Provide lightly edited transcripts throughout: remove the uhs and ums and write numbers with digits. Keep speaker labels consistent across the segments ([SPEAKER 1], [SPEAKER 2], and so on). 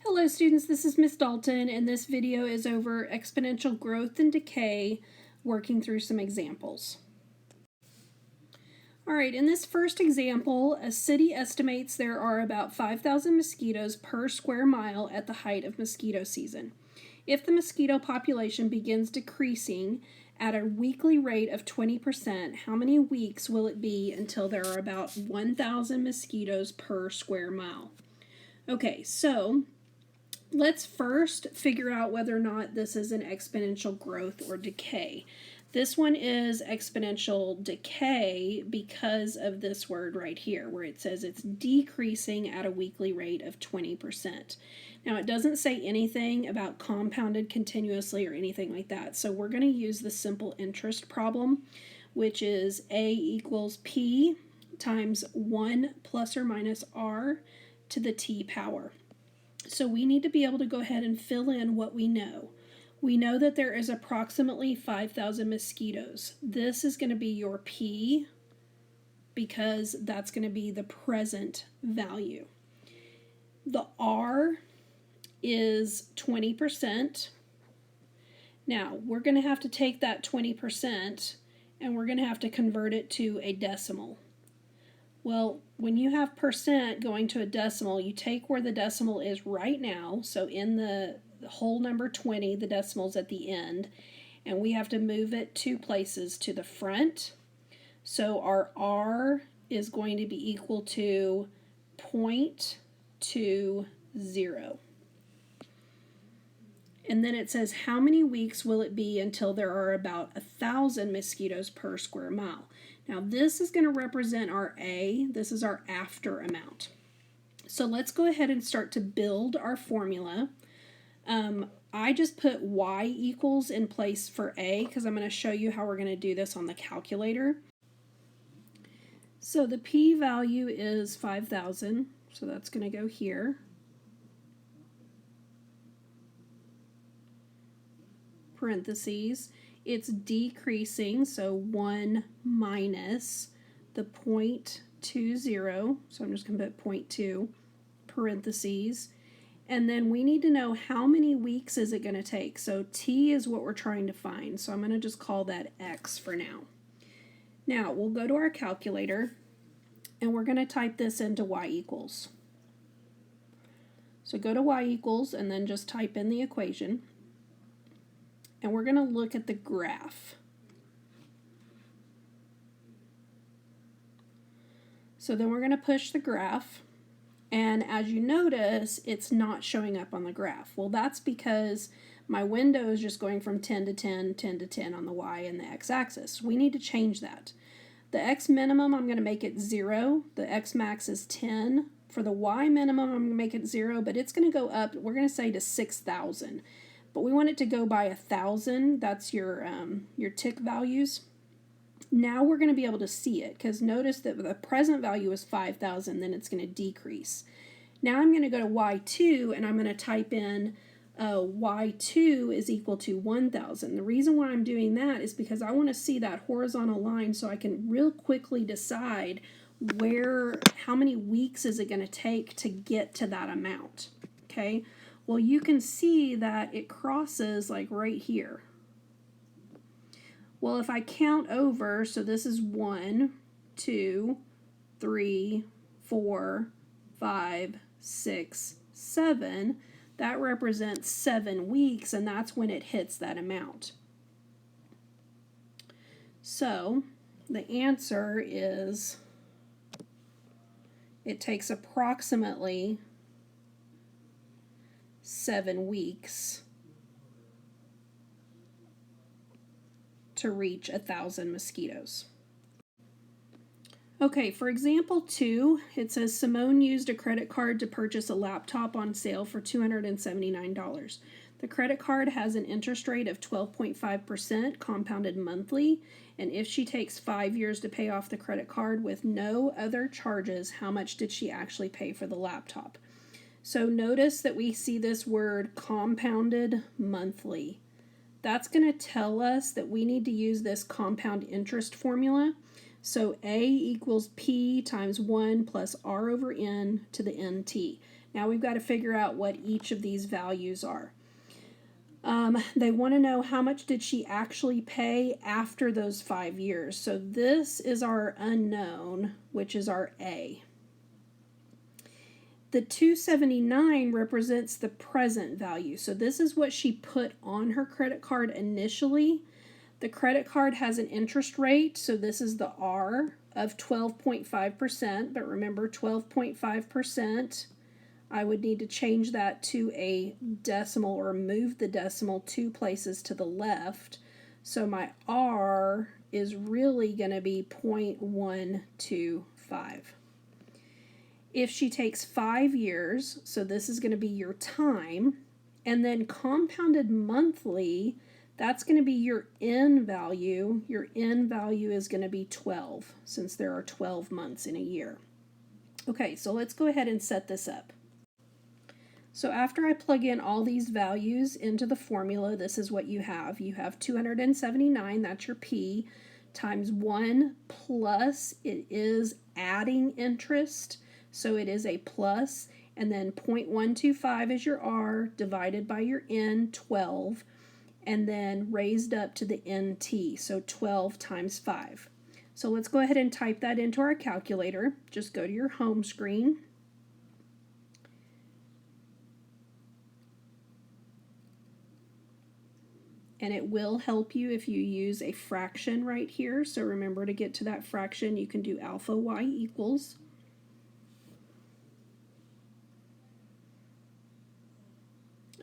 [SPEAKER 1] Hello students, this is Miss Dalton, and this video is over exponential growth and decay, working through some examples. Alright, in this first example, a city estimates there are about 5,000 mosquitoes per square mile at the height of mosquito season. If the mosquito population begins decreasing at a weekly rate of 20%, how many weeks will it be until there are about 1,000 mosquitoes per square mile? Okay, so let's first figure out whether or not this is an exponential growth or decay. This one is exponential decay because of this word right here, where it says it's decreasing at a weekly rate of 20%. Now, it doesn't say anything about compounded continuously or anything like that, so we're going to use the simple interest problem, which is A equals P times 1 plus or minus R to the T power. So we need to be able to go ahead and fill in what we know. We know that there is approximately 5,000 mosquitoes. This is going to be your P because that's going to be the present value. The R is 20%. Now, we're going to have to take that 20% and we're going to have to convert it to a decimal. Well, when you have percent going to a decimal, you take where the decimal is right now. So in the whole number 20, the decimal's at the end, and we have to move it 2 places to the front. So our R is going to be equal to 0.20. And then it says, how many weeks will it be until there are about 1,000 mosquitoes per square mile? Now this is going to represent our A. This is our after amount. So let's go ahead and start to build our formula. I just put Y equals in place for A because I'm going to show you how we're going to do this on the calculator. So the P value is 5,000, so that's going to go here. Parentheses, it's decreasing, so 1 minus the 0.20, so I'm just going to put 0.2, parentheses, and then we need to know how many weeks is it going to take. So T is what we're trying to find, so I'm going to just call that X for now. Now we'll go to our calculator and we're going to type this into Y equals. So go to Y equals and then just type in the equation. And we're going to look at the graph. So then we're going to push the graph, and as you notice, it's not showing up on the graph. Well, that's because my window is just going from 10 to 10, 10 to 10 on the Y and the X-axis. We need to change that. The X minimum, I'm going to make it 0. The X max is 10. For the Y minimum, I'm going to make it 0, but it's going to go up, we're going to say to 6,000. But we want it to go by 1,000. That's your tick values. Now we're going to be able to see it, because notice that the present value is 5,000, then it's going to decrease. Now I'm going to go to Y2 and I'm going to type in Y2 is equal to 1,000. The reason why I'm doing that is because I want to see that horizontal line so I can real quickly decide how many weeks is it going to take to get to that amount. Okay. Well, you can see that it crosses like right here. Well, if I count over, so this is 1, 2, 3, 4, 5, 6, 7. That represents 7 weeks, and that's when it hits that amount. So the answer is it takes approximately 7 weeks to reach 1,000 mosquitoes. Okay, for example 2, it says Simone used a credit card to purchase a laptop on sale for $279. The credit card has an interest rate of 12.5% compounded monthly, and if she takes 5 years to pay off the credit card with no other charges, how much did she actually pay for the laptop? So notice that we see this word compounded monthly. That's going to tell us that we need to use this compound interest formula. So A equals P times 1 plus R over N to the NT. Now we've got to figure out what each of these values are. They want to know how much did she actually pay after those 5 years. So this is our unknown, which is our A. The $279 represents the present value. So this is what she put on her credit card initially. The credit card has an interest rate, so this is the R, of 12.5%. But remember, 12.5%, I would need to change that to a decimal or move the decimal 2 places to the left. So my R is really going to be 0.125. If she takes 5 years, so this is going to be your time, and then compounded monthly, that's going to be your N value. Your N value is going to be 12, since there are 12 months in a year. Okay, so let's go ahead and set this up. So after I plug in all these values into the formula, this is what you have. You have 279, that's your P, times 1 plus, it is adding interest, so it is a plus, and then 0.125 is your R, divided by your N, 12, and then raised up to the NT, so 12 times 5. So let's go ahead and type that into our calculator. Just go to your home screen. And it will help you if you use a fraction right here. So remember, to get to that fraction, you can do alpha y equals.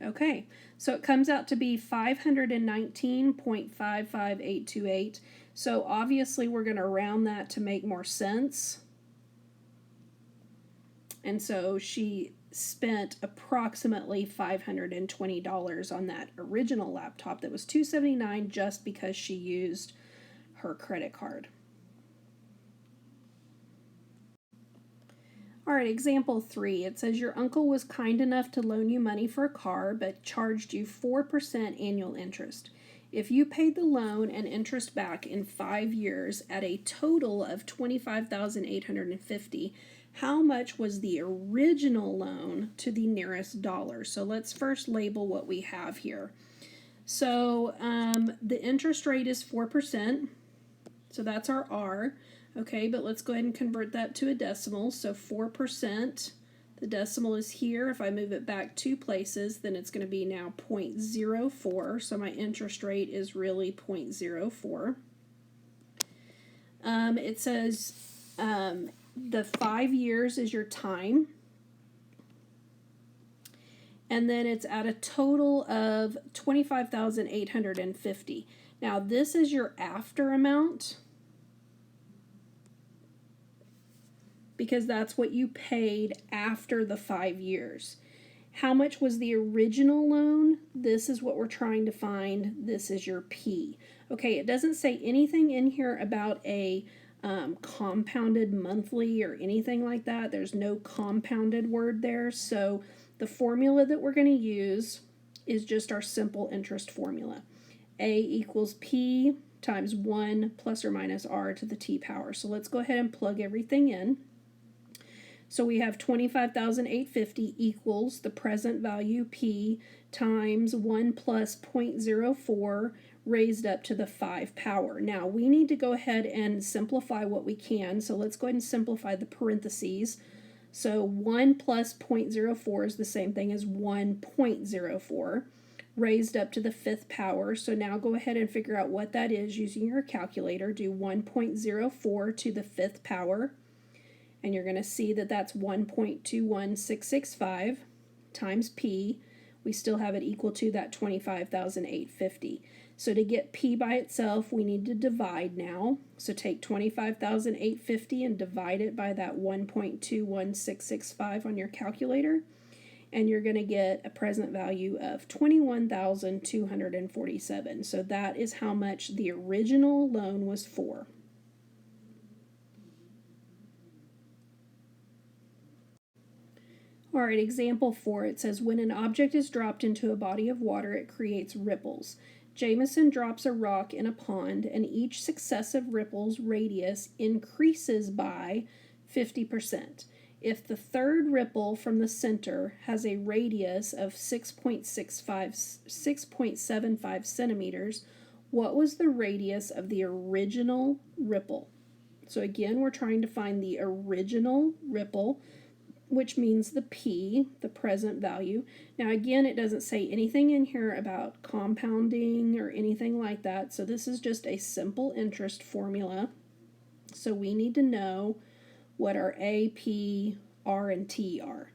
[SPEAKER 1] Okay, so it comes out to be 519.55828. So obviously we're going to round that to make more sense. And so she spent approximately $520 on that original laptop that was $279 just because she used her credit card. All right, example 3. It says your uncle was kind enough to loan you money for a car but charged you 4% annual interest. If you paid the loan and interest back in 5 years at a total of $25,850, how much was the original loan to the nearest dollar? So let's first label what we have here. So the interest rate is 4%, so that's our R. Okay, but let's go ahead and convert that to a decimal. So 4%, the decimal is here. If I move it back 2 places, then it's going to be now 0.04. So my interest rate is really 0.04. It says the 5 years is your time. And then it's at a total of $25,850. Now this is your after amount, because that's what you paid after the 5 years. How much was the original loan? This is what we're trying to find. This is your P. Okay, it doesn't say anything in here about a compounded monthly or anything like that. There's no compounded word there. So the formula that we're going to use is just our simple interest formula. A equals P times 1 plus or minus R to the T power. So let's go ahead and plug everything in. So we have 25,850 equals the present value P times 1 plus 0.04 raised up to the 5 power. Now we need to go ahead and simplify what we can. So let's go ahead and simplify the parentheses. So 1 plus 0.04 is the same thing as 1.04 raised up to the 5th power. So now go ahead and figure out what that is using your calculator. Do 1.04 to the 5th power. And you're going to see that that's 1.21665 times P. We still have it equal to that 25,850. So to get P by itself, we need to divide now. So take 25,850 and divide it by that 1.21665 on your calculator. And you're going to get a present value of $21,247. So that is how much the original loan was for. All right, example 4, it says when an object is dropped into a body of water, it creates ripples. Jameson drops a rock in a pond, and each successive ripple's radius increases by 50%. If the third ripple from the center has a radius of 6.75 centimeters, what was the radius of the original ripple? So again, we're trying to find the original ripple, which means the P, the present value. Now again, it doesn't say anything in here about compounding or anything like that, so this is just a simple interest formula. So we need to know what our A, P, R, and T are.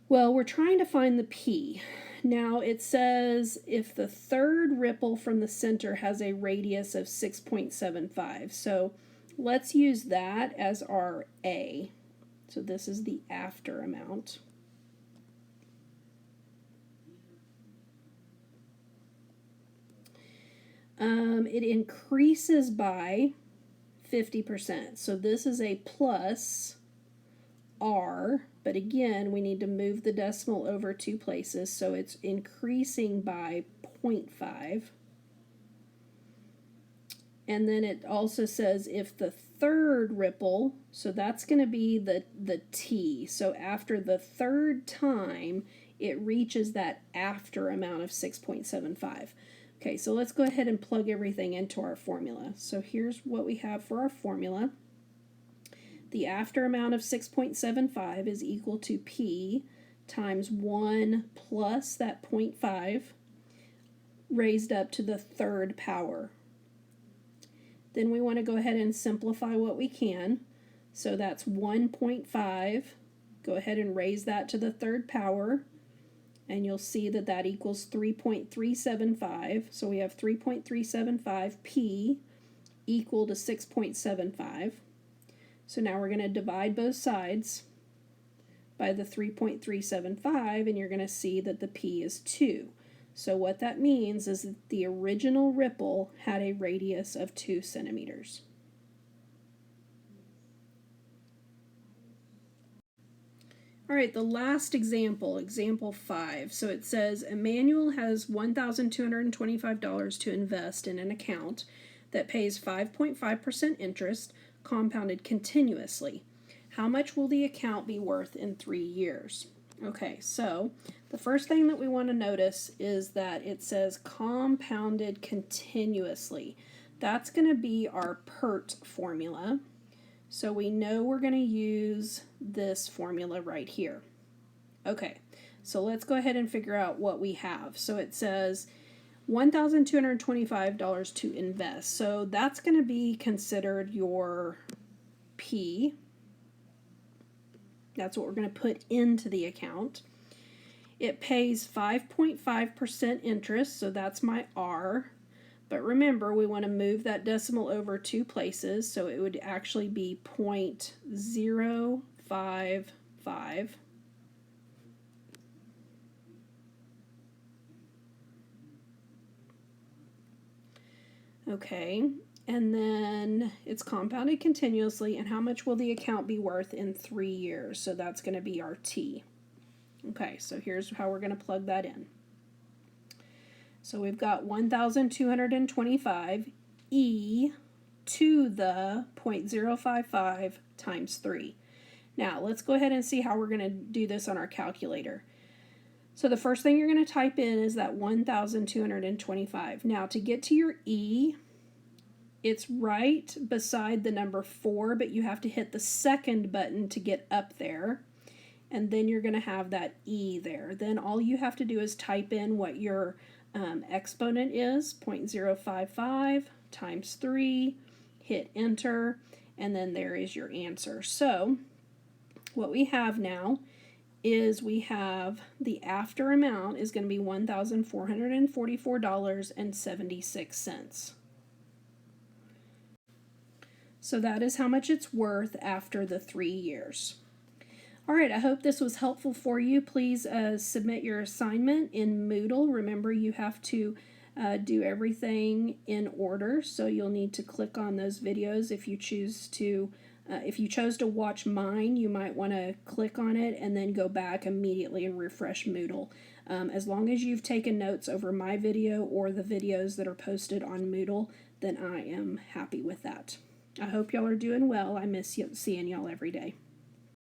[SPEAKER 1] Well, we're trying to find the P. Now it says if the third ripple from the center has a radius of 6.75, so let's use that as our A. So this is the after amount. It increases by 50%. So this is a plus R, but again, we need to move the decimal over 2 places, so it's increasing by 0.5. And then it also says if the third ripple, so that's going to be the T. So after the third time, it reaches that after amount of 6.75. Okay, so let's go ahead and plug everything into our formula. So here's what we have for our formula. The after amount of 6.75 is equal to P times 1 plus that 0.5 raised up to the third power. Then we want to go ahead and simplify what we can. So that's 1.5. Go ahead and raise that to the third power, and you'll see that that equals 3.375. So we have 3.375 P equal to 6.75. So now we're going to divide both sides by the 3.375, and you're going to see that the P is 2. So what that means is that the original ripple had a radius of 2 centimeters. All right, the last example, example 5. So it says Emmanuel has $1,225 to invest in an account that pays 5.5% interest compounded continuously. How much will the account be worth in 3 years? Okay, so the first thing that we want to notice is that it says compounded continuously. That's going to be our PERT formula. So we know we're going to use this formula right here. Okay, so let's go ahead and figure out what we have. So it says $1,225 to invest. So that's going to be considered your P. That's what we're going to put into the account. It pays 5.5% interest, so that's my R. But remember, we want to move that decimal over 2 places, so it would actually be 0.055. Okay, and then it's compounded continuously, and how much will the account be worth in 3 years? So that's going to be our T. Okay, so here's how we're going to plug that in. So we've got 1,225 e to the 0.055 times 3. Now let's go ahead and see how we're going to do this on our calculator. So the first thing you're going to type in is that 1,225. Now to get to your e, it's right beside the number 4, but you have to hit the second button to get up there. And then you're going to have that e there. Then all you have to do is type in what your exponent is, 0.055 times 3, hit enter, and then there is your answer. So what we have now is we have the after amount is going to be $1,444.76. So that is how much it's worth after the 3 years. All right, I hope this was helpful for you. Please submit your assignment in Moodle. Remember, you have to do everything in order, so you'll need to click on those videos if you choose to. If you chose to watch mine, you might want to click on it and then go back immediately and refresh Moodle. As long as you've taken notes over my video or the videos that are posted on Moodle, then I am happy with that. I hope y'all are doing well. I miss seeing y'all every day.